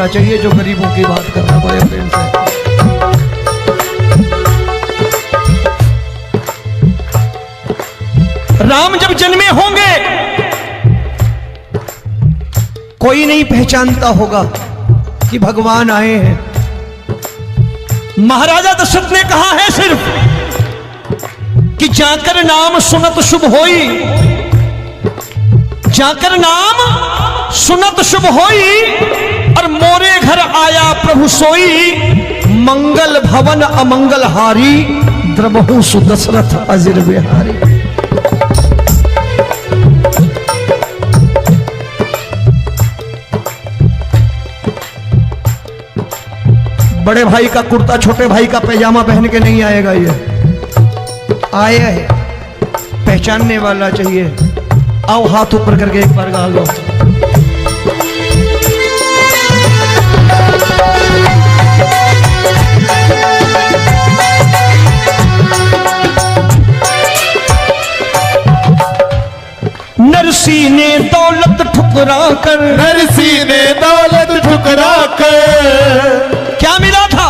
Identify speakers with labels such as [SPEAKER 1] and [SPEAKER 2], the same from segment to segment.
[SPEAKER 1] चाहिए जो गरीबों की बात करना बड़े प्रेम से। राम जब जन्मे होंगे कोई नहीं पहचानता होगा कि भगवान आए हैं। महाराजा दशरथ ने कहा है सिर्फ कि जाकर नाम सुनत शुभ होई, जाकर नाम सुनत शुभ होई और मोरे घर आया प्रभु सोई, मंगल भवन अमंगल हारी, द्रबहु सुदशरथ अजिर बिहारी। बड़े भाई का कुर्ता छोटे भाई का पैजामा पहन के नहीं आएगा, ये आया है पहचानने वाला चाहिए। आओ हाथ ऊपर करके एक बार गा लो। नरसी ने दौलत ठुकरा कर,
[SPEAKER 2] नरसी ने दौलत ठुकरा कर
[SPEAKER 1] क्या मिला था?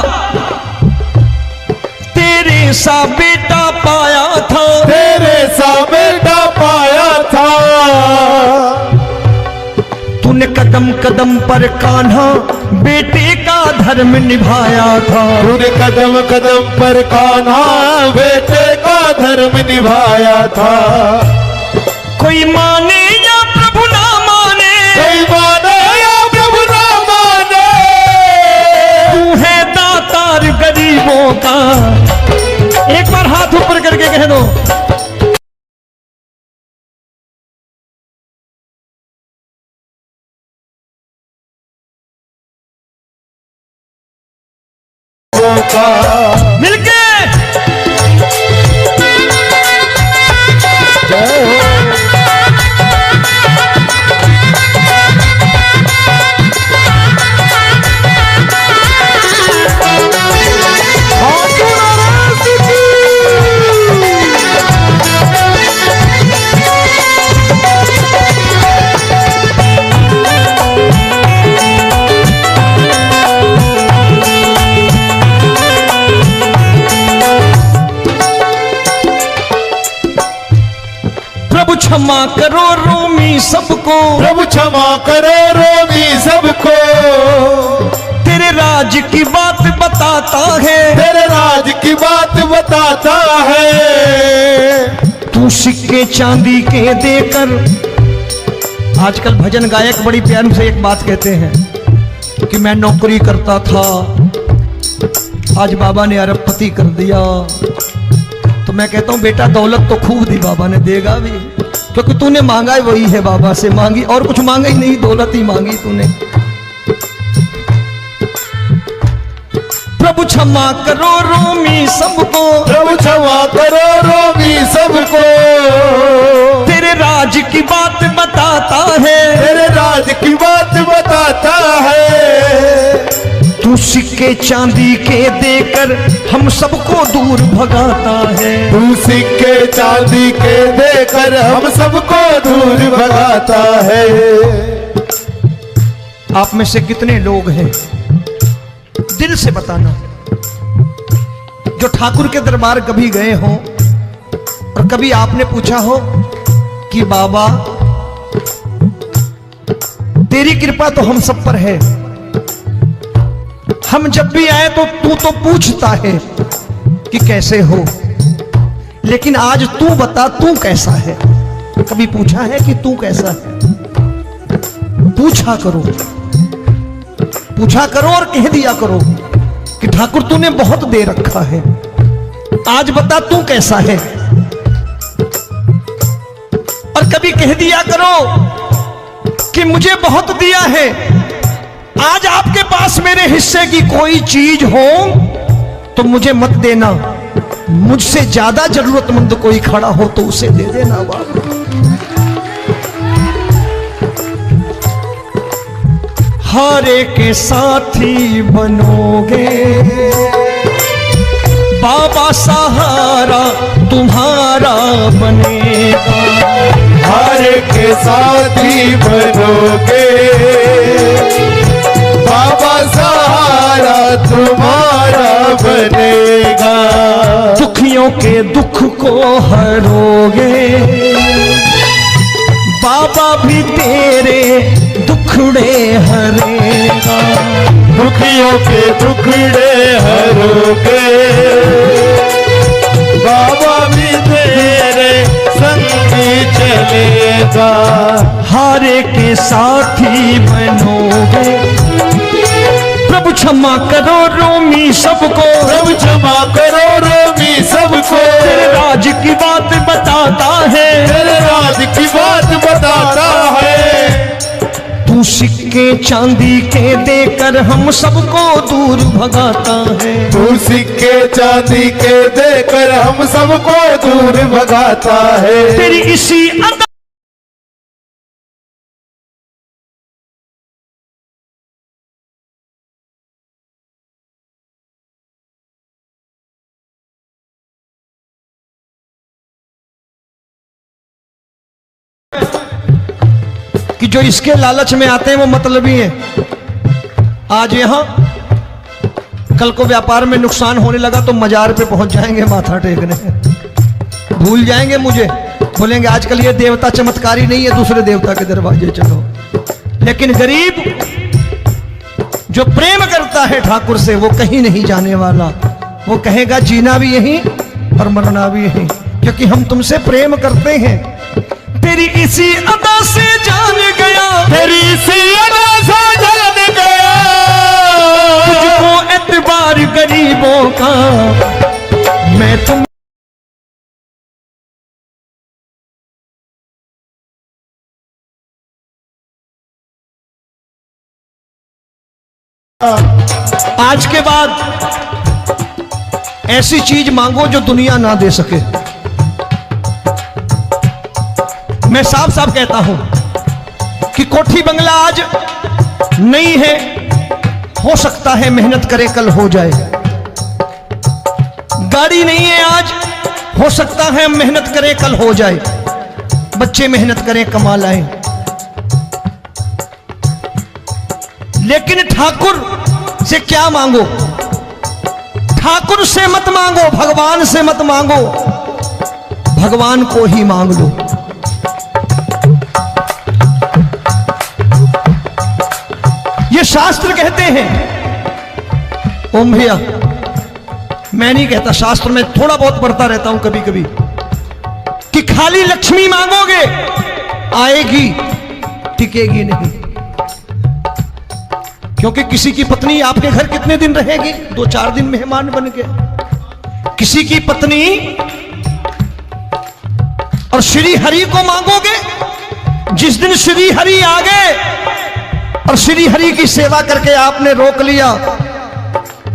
[SPEAKER 1] तेरे सा बेटा पाया था,
[SPEAKER 2] तेरे सा बेटा पाया था।
[SPEAKER 1] तूने कदम कदम पर कान्हा बेटे का धर्म निभाया था,
[SPEAKER 2] तूने कदम कदम पर कान्हा बेटे का धर्म निभाया था।
[SPEAKER 1] कोई माने या प्रभु ना माने,
[SPEAKER 2] कोई माने या प्रभु ना माने,
[SPEAKER 1] तू है दातार गरीबों का। एक बार हाथ ऊपर करके कह दो। मिलके क्षमा करो रोमी सबको,
[SPEAKER 2] प्रभु क्षमा करो रोमी सबको।
[SPEAKER 1] तेरे राज की बात बताता है,
[SPEAKER 2] तेरे राज की बात बताता है।
[SPEAKER 1] तू सिक्के चांदी के देकर, आजकल भजन गायक बड़ी प्यार से एक बात कहते हैं कि मैं नौकरी करता था, आज बाबा ने अरबपति कर दिया। तो मैं कहता हूं बेटा दौलत तो खूब दी बाबा ने, देगा भी, क्योंकि तूने मांगा है वही है बाबा से मांगी, और कुछ मांगा ही नहीं, दौलत ही मांगी तूने। प्रभु क्षमा करो रोमी सबको,
[SPEAKER 2] प्रभु क्षमा करो रोमी सबको।
[SPEAKER 1] तेरे राज की बात बताता है,
[SPEAKER 2] तेरे राज की बात बताता है।
[SPEAKER 1] तू सिक्के चांदी के देकर हम सबको दूर भगाता है,
[SPEAKER 2] तू सिक्के चांदी के देकर हम सबको दूर भगाता है।
[SPEAKER 1] आप में से कितने लोग हैं, दिल से बताना, जो ठाकुर के दरबार कभी गए हो और कभी आपने पूछा हो कि बाबा तेरी कृपा तो हम सब पर है, हम जब भी आए तो तू तो पूछता है कि कैसे हो, लेकिन आज तू बता तू कैसा है। कभी पूछा है कि तू कैसा है? पूछा करो, पूछा करो और कह दिया करो कि ठाकुर तूने बहुत दे रखा है, आज बता तू कैसा है। और कभी कह दिया करो कि मुझे बहुत दिया है, आज आपके पास मेरे हिस्से की कोई चीज हो तो मुझे मत देना, मुझसे ज्यादा जरूरतमंद कोई खड़ा हो तो उसे दे देना बाबा। हारे के साथी बनोगे बाबा, सहारा तुम्हारा बनेगा।
[SPEAKER 2] हारे के साथी बनोगे बाबा सहारा तुम्हारा बनेगा।
[SPEAKER 1] दुखियों के दुख को हरोगे, बाबा भी तेरे दुखड़े हरेगा।
[SPEAKER 2] दुखियों के दुखड़े हरोगे, बाबा भी तेरे संगी चलेगा।
[SPEAKER 1] हारे के साथी बनोगे, प्रभु क्षमा करो रोमी सबको,
[SPEAKER 2] प्रभु क्षमा करो रोमी सबको।
[SPEAKER 1] तेरे राज की बात बताता है,
[SPEAKER 2] तेरे राज की बात बताता है।
[SPEAKER 1] तू सिक्के चांदी के देकर हम सबको दूर भगाता है।
[SPEAKER 2] तू सिक्के चांदी के देकर हम सबको दूर भगाता है।
[SPEAKER 1] तेरी इसी अदा कि जो इसके लालच में आते हैं वो मतलबी हैं। आज यहां कल को व्यापार में नुकसान होने लगा तो मजार पे पहुंच जाएंगे माथा टेकने, भूल जाएंगे मुझे, बोलेंगे आजकल ये देवता चमत्कारी नहीं है, दूसरे देवता के दरवाजे चलो। लेकिन गरीब जो प्रेम करता है ठाकुर से वो कहीं नहीं जाने वाला, वो कहेगा जीना भी यहीं और मरना भी यहीं, क्योंकि हम तुमसे प्रेम करते हैं। तेरी इसी अदा से जान गया,
[SPEAKER 2] तेरी इसी अदा से जान गया।
[SPEAKER 1] तुझको एतबार गरीबों का मैं तुम आज के बाद ऐसी चीज मांगो जो दुनिया ना दे सके। मैं साफ साफ कहता हूं कि कोठी बंगला आज नहीं है, हो सकता है मेहनत करे कल हो जाए। गाड़ी नहीं है आज, हो सकता है मेहनत करे कल हो जाए। बच्चे मेहनत करें कमा लाएं, लेकिन ठाकुर से क्या मांगो? ठाकुर से मत मांगो, भगवान से मत मांगो, भगवान को ही मांग लो। ये शास्त्र कहते हैं, ओम भैया मैं नहीं कहता, शास्त्र में थोड़ा बहुत पढ़ता रहता हूं कभी कभी, कि खाली लक्ष्मी मांगोगे आएगी, टिकेगी नहीं। क्योंकि किसी की पत्नी आपके घर कितने दिन रहेगी? 2-4 दिन मेहमान बन के। किसी की पत्नी और श्री हरि को मांगोगे, जिस दिन श्री हरि आ गए और श्री हरि की सेवा करके आपने रोक लिया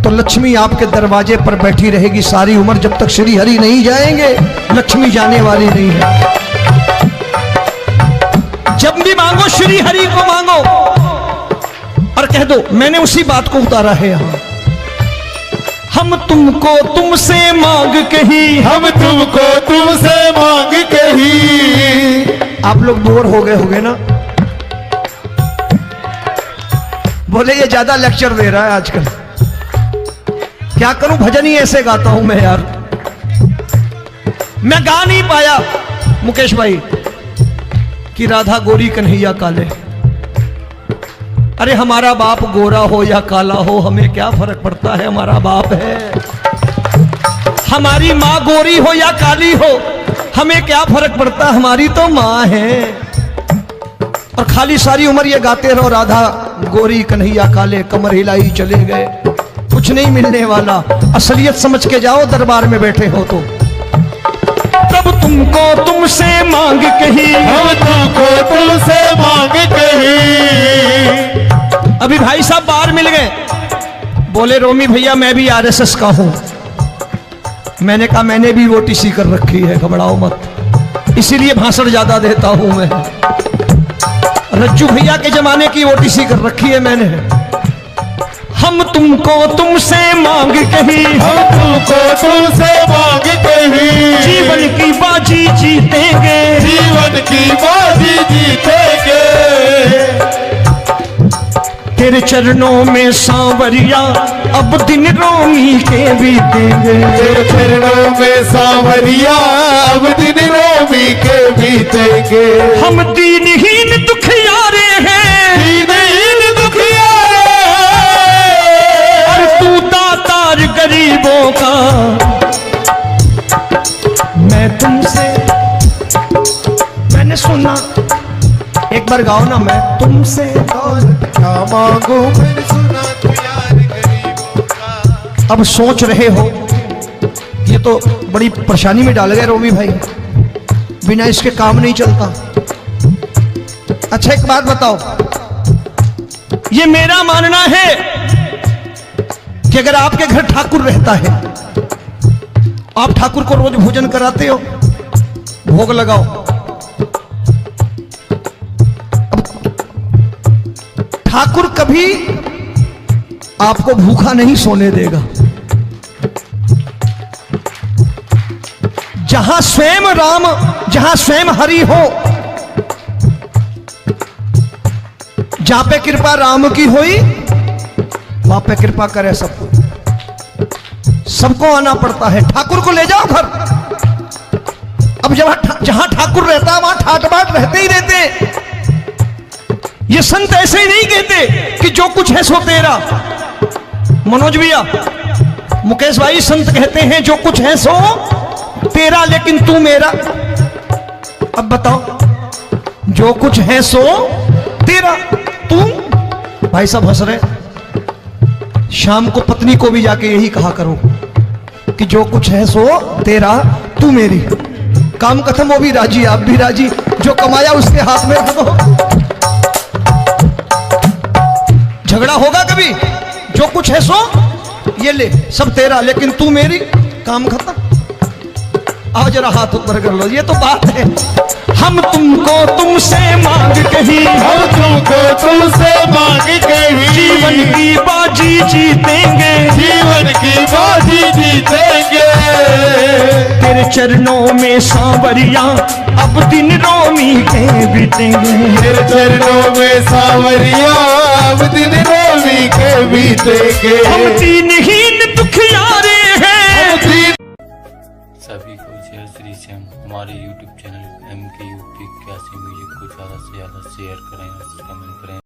[SPEAKER 1] तो लक्ष्मी आपके दरवाजे पर बैठी रहेगी सारी उम्र। जब तक श्री हरि नहीं जाएंगे लक्ष्मी जाने वाली नहीं है। जब भी मांगो श्री हरि को मांगो और कह दो मैंने उसी बात को उतारा है यहां, हम तुमको तुमसे मांग कही,
[SPEAKER 2] हम तुमको तुमसे मांग कही।
[SPEAKER 1] आप लोग बोर हो गए होंगे ना, बोले ये ज्यादा लेक्चर दे रहा है आजकल। क्या करूं, भजन ही ऐसे गाता हूं मैं यार। मैं गा नहीं पाया मुकेश भाई कि राधा गोरी कन्हैया काले। अरे हमारा बाप गोरा हो या काला हो हमें क्या फर्क पड़ता है, हमारा बाप है। हमारी माँ गोरी हो या काली हो हमें क्या फर्क पड़ता, हमारी तो माँ है। और खाली सारी उम्र ये गाते रहो राधा गोरी कन्हैया काले, कमर हिलाई चले गए, कुछ नहीं मिलने वाला। असलियत समझ के जाओ दरबार में बैठे हो तो। तब तुमको तुमसे मांग कही,
[SPEAKER 2] हम तुमको तुमसे मांग कही।
[SPEAKER 1] अभी भाई साहब बाहर मिल गए, बोले रोमी भैया मैं भी आरएसएस का हूं। मैंने कहा मैंने भी ओटीसी कर रखी है, घबराओ मत, इसीलिए भाषण ज्यादा देता हूं मैं। रज्जू भैया के जमाने की ओटीसी कर रखी है मैंने। हम तुमको तुमसे मांग कही,
[SPEAKER 2] हम तुमको तुमसे मांग कही।
[SPEAKER 1] जीवन की बाजी जीतेंगे,
[SPEAKER 2] जीवन की बाजी जीतेंगे।
[SPEAKER 1] तेरे चरणों में सांवरिया अब दिन रोमी के बीतेंगे।
[SPEAKER 2] तेरे चरणों में सांवरिया अब दिन रोमी के बीतेंगे।
[SPEAKER 1] हम दीनहीन दुखियारे हैं,
[SPEAKER 2] दीनहीन दुखियारे,
[SPEAKER 1] और तू दातार गरीबों का। मैं तुमसे, मैंने सुना, एक बार गाओ ना, मैं तुमसे
[SPEAKER 2] क्या मांगू मैंने सुना तू यार गरीबों का।
[SPEAKER 1] अब सोच रहे हो, ये तो बड़ी परेशानी में डाल गए रोमी भाई, बिना इसके काम नहीं चलता। अच्छा एक बात बताओ, ये मेरा मानना है कि अगर आपके घर ठाकुर रहता है, आप ठाकुर को रोज भोजन कराते हो, भोग लगाओ, ठाकुर कभी आपको भूखा नहीं सोने देगा। जहां स्वयं राम, जहां स्वयं हरि हो, जहां पे कृपा राम की हुई, वहां पे कृपा करे सबको, सबको आना पड़ता है। ठाकुर को ले जाओ घर। अब जहां ठाकुर रहता है वहां ठाट बाट रहते ही रहते। ये संत ऐसे ही नहीं कहते कि जो कुछ है सो तेरा। मनोज भैया, मुकेश भाई, संत कहते हैं जो कुछ है सो तेरा, लेकिन तू मेरा। अब बताओ, जो कुछ है सो तेरा, तू। भाई साहब हंस रहे। शाम को पत्नी को भी जाके यही कहा करो कि जो कुछ है सो तेरा, तू मेरी। काम खत्म, वो भी राजी, आप भी राजी, जो कमाया उसके हाथ में रख दो। झगड़ा होगा कभी? जो कुछ है सो ये ले, सब तेरा, लेकिन तू मेरी। काम खत्म। आओ जरा हाथ ऊपर कर लो, ये तो बात है। हम तुमको तुमसे मांग कहीं,
[SPEAKER 2] हम तुमको तुमसे मांग कहीं,
[SPEAKER 1] जीवन की बाजी जीतेंगे,
[SPEAKER 2] जीवन की बाजी जीतेंगे।
[SPEAKER 1] तेरे चरणों में सांवरिया अब दिन रोमी के बीतेंगे।
[SPEAKER 2] तेरे चरणों में सांवरिया अब दिन रोमी के बीतेंगे।
[SPEAKER 1] हम दीनहीन दुखियारे हैं।
[SPEAKER 3] सभी को जय श्री श्याम। हमारे YouTube channel MK UP 81 music को ज़्यादा से ज़्यादा शेयर करें और कमेंट करें।